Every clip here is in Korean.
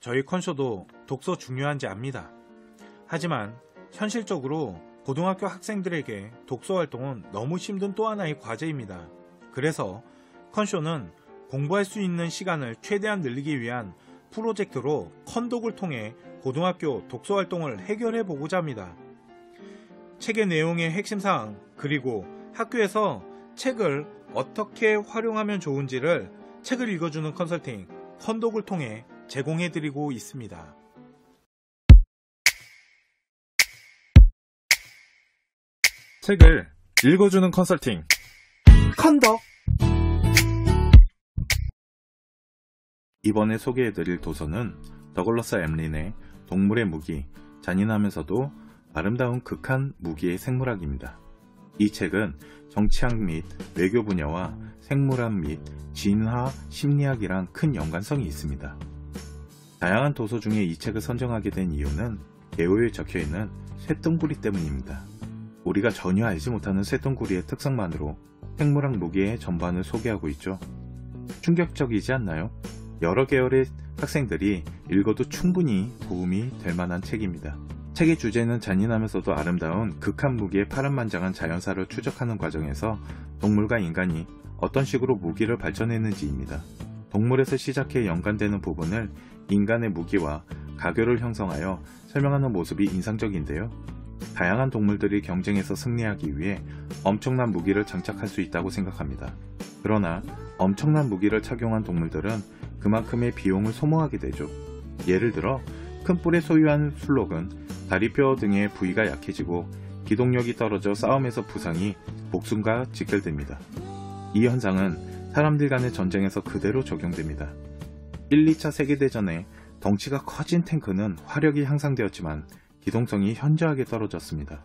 저희 컨쇼도 독서 중요한지 압니다. 하지만 현실적으로 고등학교 학생들에게 독서 활동은 너무 힘든 또 하나의 과제입니다. 그래서 컨쇼는 공부할 수 있는 시간을 최대한 늘리기 위한 프로젝트로 컨독을 통해 고등학교 독서 활동을 해결해 보고자 합니다. 책의 내용의 핵심사항 그리고 학교에서 책을 어떻게 활용하면 좋은지를 책을 읽어주는 컨설팅 컨독을 통해 제공해 드리고 있습니다. 책을 읽어주는 컨설팅 컨독. 이번에 소개해드릴 도서는 더글러스 엠린의 동물의 무기, 잔인하면서도 아름다운 극한 무기의 생물학입니다. 이 책은 정치학 및 외교 분야와 생물학 및 진화 심리학이랑 큰 연관성이 있습니다. 다양한 도서 중에 이 책을 선정하게 된 이유는 개요에 적혀있는 쇠똥구리 때문입니다. 우리가 전혀 알지 못하는 쇠똥구리의 특성만으로 생물학 무기의 전반을 소개하고 있죠. 충격적이지 않나요? 여러 계열의 학생들이 읽어도 충분히 도움이 될 만한 책입니다. 책의 주제는 잔인하면서도 아름다운 극한 무기의 파란만장한 자연사를 추적하는 과정에서 동물과 인간이 어떤 식으로 무기를 발전했는지입니다. 동물에서 시작해 연관되는 부분을 인간의 무기와 가교를 형성하여 설명하는 모습이 인상적인데요. 다양한 동물들이 경쟁에서 승리하기 위해 엄청난 무기를 장착할 수 있다고 생각합니다. 그러나 엄청난 무기를 착용한 동물들은 그만큼의 비용을 소모하게 되죠. 예를 들어 큰 뿔을 소유한 술록은 다리뼈 등의 부위가 약해지고 기동력이 떨어져 싸움에서 부상이 목숨과 직결됩니다. 이 현상은 사람들 간의 전쟁에서 그대로 적용됩니다. 1, 2차 세계대전에 덩치가 커진 탱크는 화력이 향상되었지만 기동성이 현저하게 떨어졌습니다.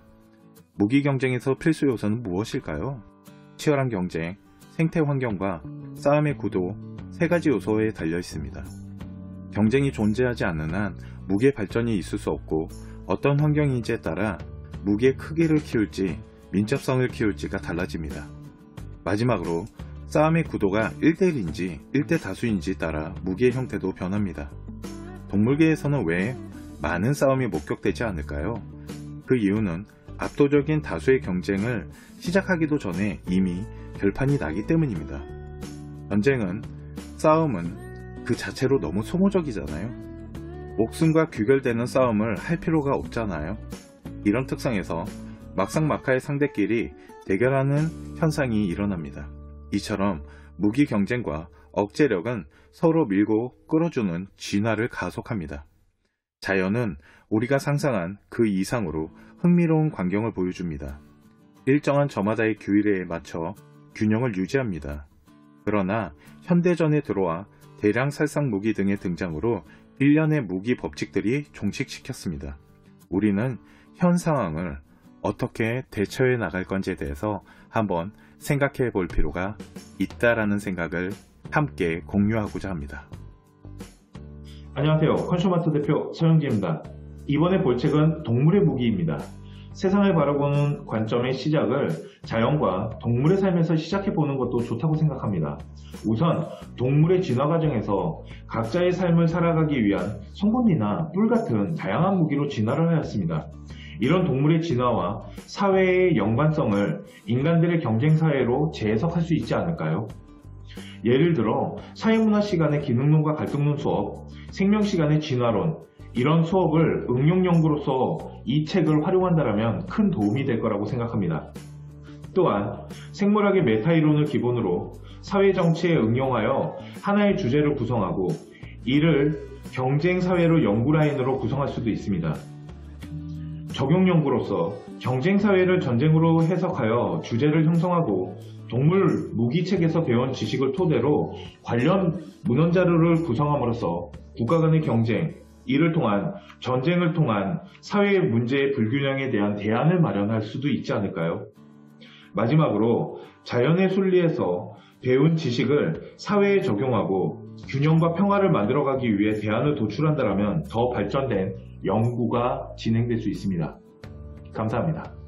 무기 경쟁에서 필수 요소는 무엇일까요? 치열한 경쟁, 생태 환경과 싸움의 구도 세 가지 요소에 달려 있습니다. 경쟁이 존재하지 않는 한 무기의 발전이 있을 수 없고 어떤 환경인지에 따라 무기의 크기를 키울지 민첩성을 키울지가 달라집니다. 마지막으로 싸움의 구도가 1대1인지 1대 다수인지 따라 무기의 형태도 변합니다. 동물계에서는 왜 많은 싸움이 목격되지 않을까요? 그 이유는 압도적인 다수의 경쟁을 시작하기도 전에 이미 결판이 나기 때문입니다. 전쟁은, 싸움은 그 자체로 너무 소모적이잖아요. 목숨과 귀결되는 싸움을 할 필요가 없잖아요. 이런 특성에서 막상막하의 상대끼리 대결하는 현상이 일어납니다. 이처럼 무기 경쟁과 억제력은 서로 밀고 끌어주는 진화를 가속합니다. 자연은 우리가 상상한 그 이상으로 흥미로운 광경을 보여줍니다. 일정한 저마다의 규율에 맞춰 균형을 유지합니다. 그러나 현대전에 들어와 대량 살상 무기 등의 등장으로 일련의 무기 법칙들이 종식시켰습니다. 우리는 현 상황을 어떻게 대처해 나갈 건지에 대해서 한번 생각해 볼 필요가 있다라는 생각을 함께 공유하고자 합니다. 안녕하세요. 컨쇼마트 대표 서영기입니다. 이번에 볼 책은 동물의 무기입니다. 세상을 바라보는 관점의 시작을 자연과 동물의 삶에서 시작해보는 것도 좋다고 생각합니다. 우선 동물의 진화 과정에서 각자의 삶을 살아가기 위한 송곳니나 뿔 같은 다양한 무기로 진화를 하였습니다. 이런 동물의 진화와 사회의 연관성을 인간들의 경쟁사회로 재해석할 수 있지 않을까요? 예를 들어 사회문화 시간의 기능론과 갈등론 수업, 생명 시간의 진화론, 이런 수업을 응용 연구로서 이 책을 활용한다면 큰 도움이 될 거라고 생각합니다. 또한 생물학의 메타이론을 기본으로 사회정치에 응용하여 하나의 주제를 구성하고 이를 경쟁사회로 연구라인으로 구성할 수도 있습니다. 적용 연구로서 경쟁사회를 전쟁으로 해석하여 주제를 형성하고 동물 무기책에서 배운 지식을 토대로 관련 문헌자료를 구성함으로써 국가 간의 경쟁, 이를 통한 전쟁을 통한 사회의 문제의 불균형에 대한 대안을 마련할 수도 있지 않을까요? 마지막으로 자연의 순리에서 배운 지식을 사회에 적용하고 균형과 평화를 만들어가기 위해 대안을 도출한다면 더 발전된 연구가 진행될 수 있습니다. 감사합니다.